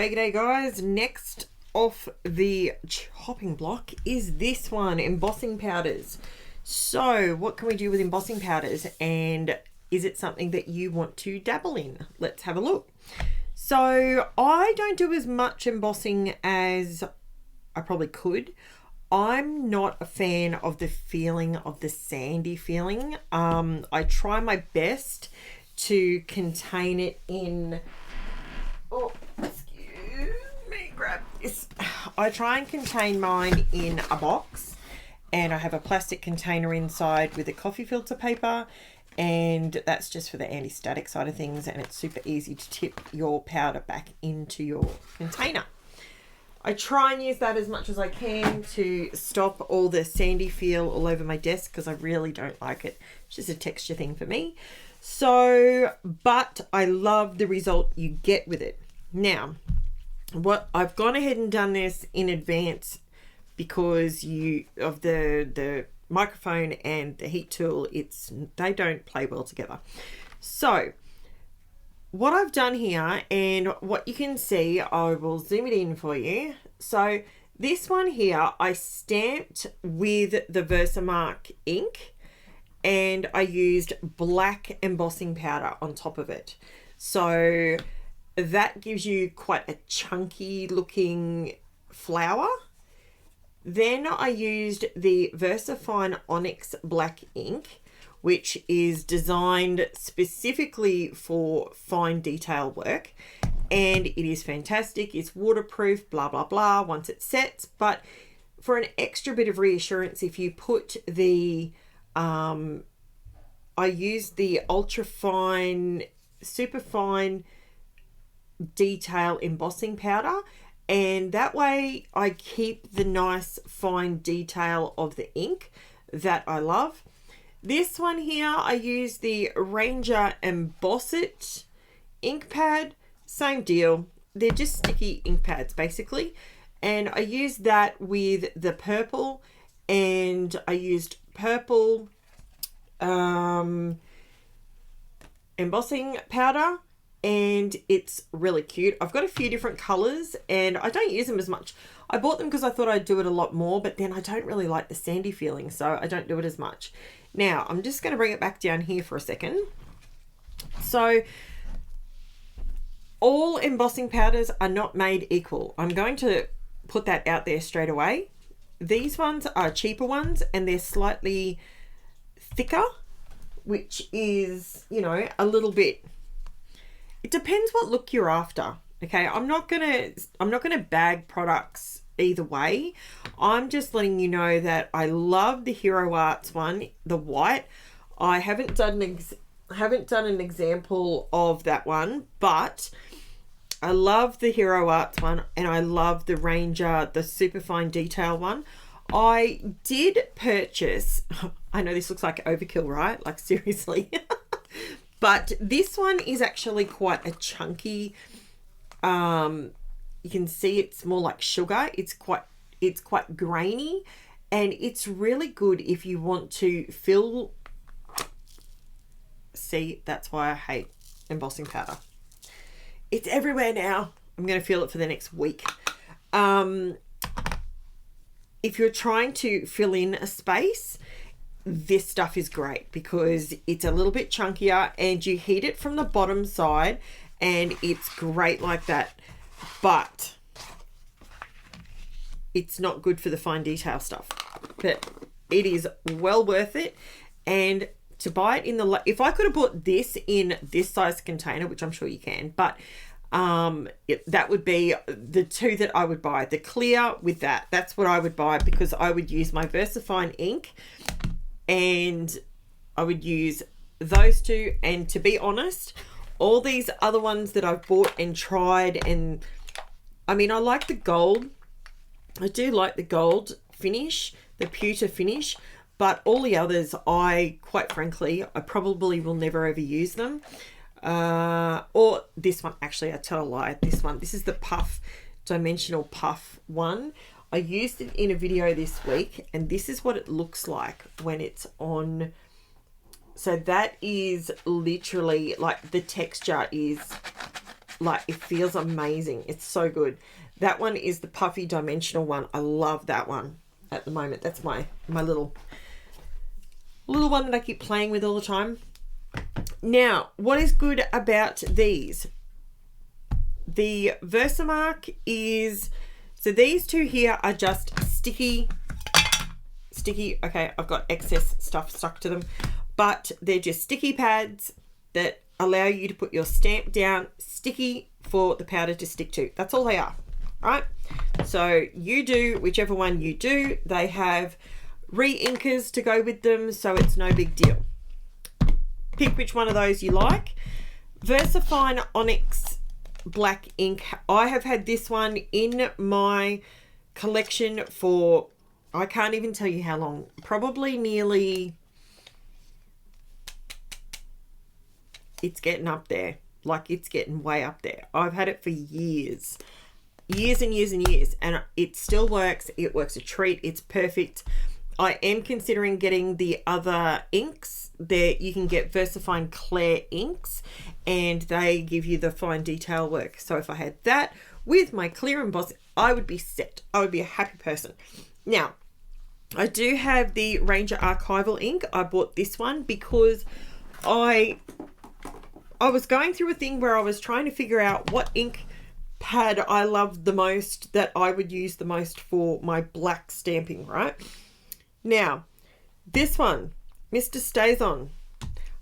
Hey, g'day guys. Next off the chopping block is this one, embossing powders. So what can we do with embossing powders, and is it something that you want to dabble in? Let's have a look. So I don't do as much embossing as I probably could. I'm not a fan of the feeling of the sandy feeling. I try my best to contain it in, grab this. I try and contain mine in a box, and I have a plastic container inside with a coffee filter paper, and that's just for the anti-static side of things, and it's super easy to tip your powder back into your container. I try and use that as much as I can to stop all the sandy feel all over my desk, because I really don't like it. It's just a texture thing for me. So, but I love the result you get with it. Now, what I've gone ahead and done this in advance because of the microphone and the heat tool, they don't play well together. So what I've done here, and what you can see, I will zoom it in for you. So this one here I stamped with the Versamark ink, and I used black embossing powder on top of it. So that gives you quite a chunky looking flower. Then I used the VersaFine Onyx black ink, which is designed specifically for fine detail work, and it is fantastic. It's waterproof, blah blah blah, once it sets. But for an extra bit of reassurance, if you put the I used the ultra fine, super fine detail embossing powder, and that way I keep the nice fine detail of the ink that I love. This one here, I use the Ranger Embossed ink pad. Same deal, they're just sticky ink pads basically, and I used that with the purple, and I used purple embossing powder, and it's really cute. I've got a few different colors, and I don't use them as much. I bought them because I thought I'd do it a lot more, but then I don't really like the sandy feeling, so I don't do it as much. Now I'm just going to bring it back down here for a second. So all embossing powders are not made equal. I'm going to put that out there straight away. These ones are cheaper ones, and they're slightly thicker, which is, you know, a little bit, it depends what look you're after. Okay, I'm not gonna bag products either way. I'm just letting you know that I love the Hero Arts one, the white. I haven't done an example of that one, but I love the Hero Arts one, and I love the Ranger, the super fine detail one. I did purchase, I know this looks like overkill, right? Like seriously. But this one is actually quite a chunky, you can see it's more like sugar. It's quite grainy, and it's really good if you want to fill. See, that's why I hate embossing powder. It's everywhere now. I'm going to feel it for the next week. If you're trying to fill in a space, this stuff is great because it's a little bit chunkier, and you heat it from the bottom side, and it's great like that. But it's not good for the fine detail stuff, but it is well worth it. And to buy it in the, if I could have bought this in this size container, which I'm sure you can, but that would be the two that I would buy, the clear with that's what I would buy, because I would use my VersaFine ink, and I would use those two. And to be honest, all these other ones that I've bought and tried, and I mean, I like the gold, I do like the gold finish, the pewter finish, but all the others, quite frankly, I probably will never ever use them. Or this one, actually, I tell a lie, this is the puff, dimensional puff one. I used it in a video this week, and this is what it looks like when it's on. So that is literally like, the texture is Like, it feels amazing. It's so good. That one is the puffy dimensional one. I love that one at the moment. That's my little one that I keep playing with all the time. Now, what is good about these? The Versamark is, so these two here are just sticky. Okay, I've got excess stuff stuck to them, but they're just sticky pads that allow you to put your stamp down, sticky for the powder to stick to. That's all they are, right? So you do whichever one you do. They have re-inkers to go with them, so it's no big deal. Pick which one of those you like. VersaFine Onyx Black ink. I have had this one in my collection for, I can't even tell you how long. Probably nearly, it's getting up there. Like, it's getting way up there. I've had it for years. Years and years and years. And it still works. It works a treat. It's perfect. I am considering getting the other inks. There you can get VersaFine Claire inks, and they give you the fine detail work. So if I had that with my clear emboss, I would be set. I would be a happy person. Now, I do have the Ranger Archival ink. I bought this one because I was going through a thing where I was trying to figure out what ink pad I loved the most, that I would use the most for my black stamping, right? Now, this one, Mr. Stays On.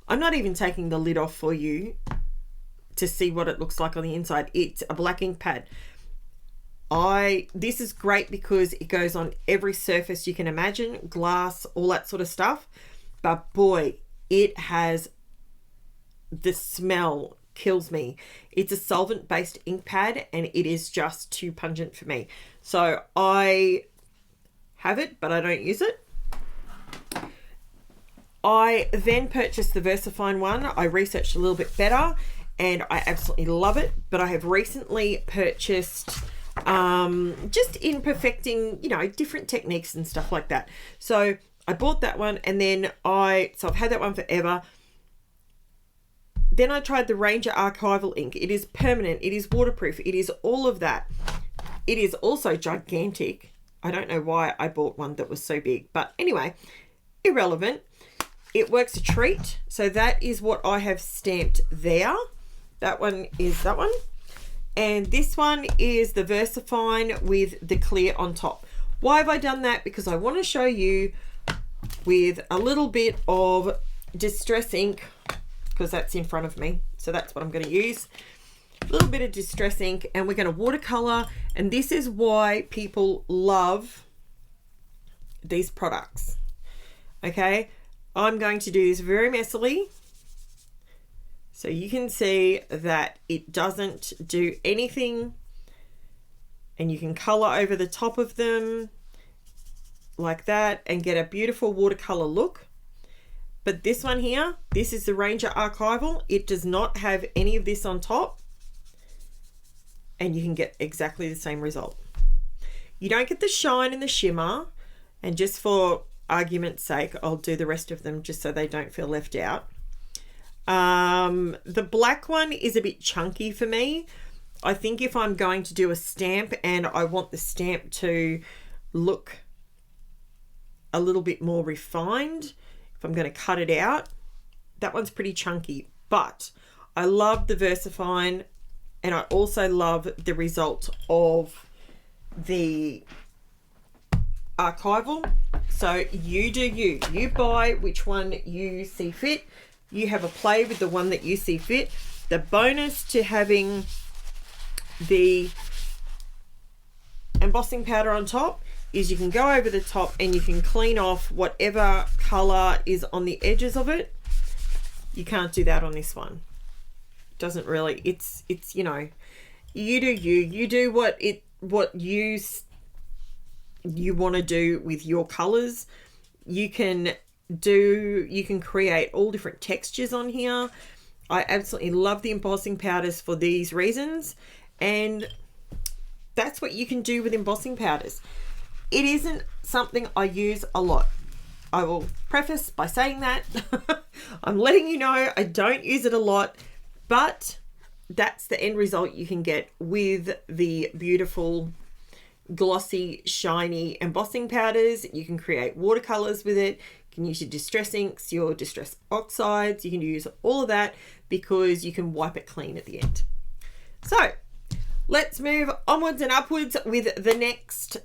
I'm not even taking the lid off for you to see what it looks like on the inside. It's a black ink pad. This is great because it goes on every surface you can imagine, glass, all that sort of stuff. But boy, it has, the smell kills me. It's a solvent-based ink pad, and it is just too pungent for me. So I have it, but I don't use it. I then purchased the VersaFine one. I researched a little bit better, and I absolutely love it. But I have recently purchased, just in perfecting, you know, different techniques and stuff like that. So I bought that one, and then so I've had that one forever. Then I tried the Ranger Archival ink. It is permanent. It is waterproof. It is all of that. It is also gigantic. I don't know why I bought one that was so big, but anyway, irrelevant. It works a treat. So that is what I have stamped there. That one is that one. And this one is the VersaFine with the clear on top. Why have I done that? Because I want to show you with a little bit of Distress ink, because that's in front of me. So that's what I'm going to use. A little bit of Distress ink, and we're going to watercolor. And this is why people love these products. Okay. I'm going to do this very messily, so you can see that it doesn't do anything, and you can color over the top of them like that and get a beautiful watercolor look. But this one here, this is the Ranger Archival. It does not have any of this on top, and you can get exactly the same result. You don't get the shine and the shimmer, and just for argument's sake, I'll do the rest of them just so they don't feel left out. The black one is a bit chunky for me. I think if I'm going to do a stamp and I want the stamp to look a little bit more refined, if I'm going to cut it out, that one's pretty chunky. But I love the VersaFine, and I also love the result of the Archival. So you do you buy which one you see fit. You have a play with the one that you see fit. The bonus to having the embossing powder on top is you can go over the top and you can clean off whatever color is on the edges of it. You can't do that on this one. It doesn't really, it's you know, you do what you want to do with your colors. You can create all different textures on here. I absolutely love the embossing powders for these reasons, and that's what you can do with embossing powders. It isn't something I use a lot. I will preface by saying that. I'm letting you know I don't use it a lot, but that's the end result you can get with the beautiful glossy, shiny embossing powders. You can create watercolors with it. You can use your distress inks, your distress oxides. You can use all of that because you can wipe it clean at the end. So let's move onwards and upwards with the next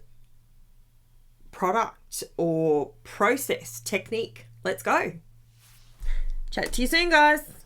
product or process technique. Let's go. Chat to you soon, guys.